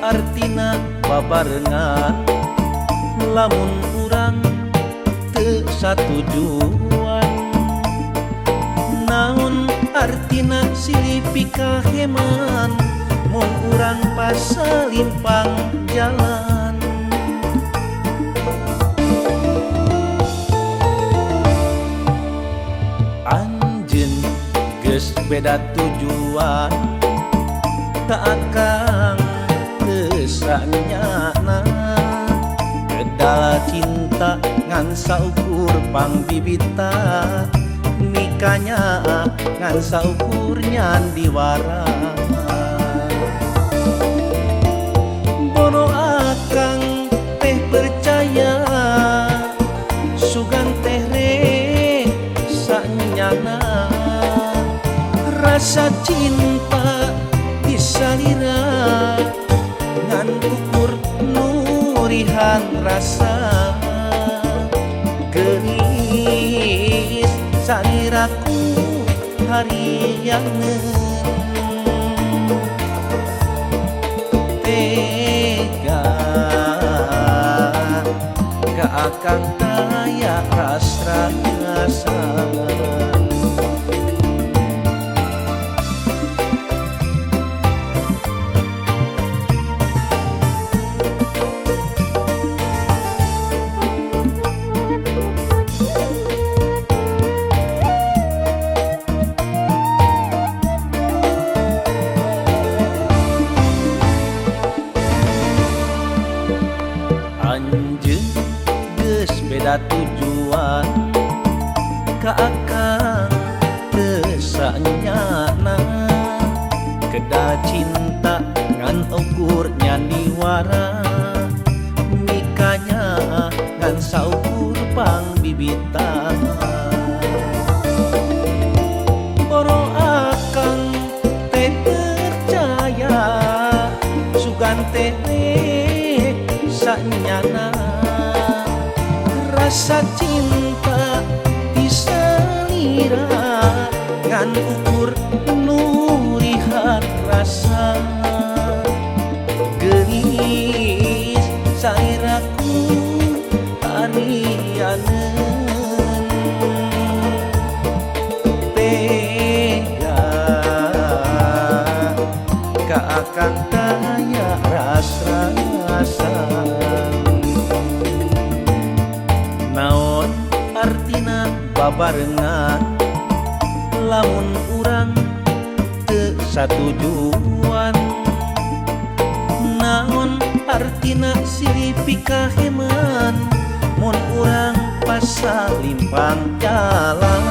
artina babarengan lamun urang teu satujuan. Naon artina silih pikaheman mun urang pasalimpang jalan. Anjeun geus beda tujuan tak akang kesanyana kedala cinta ngan saukur pangbibita nikahnya ngan saukur nyandiwara. Bono akang teh percaya sugan teh re sanyana rasa cinta disalira ngan ukur nurihan rasa geunis saliraku hariangeun tega ka akang taya rasa. Anjeun geus beda tujuan ka akang teu sanyana kedah cinta ngan ukur nyandiwara nikahnya ngan saukur pangbibita. Boro akang teh percaya sugan teh sanyana rasa cinta disalira ngan ukur nurihan rasa geunis saliraku hariangeun tega ka akang taya rasa. Naon artina babarengan lamun urang teu satujuan. Naon artina silih pikaheman mun urang pasalimpang jalan.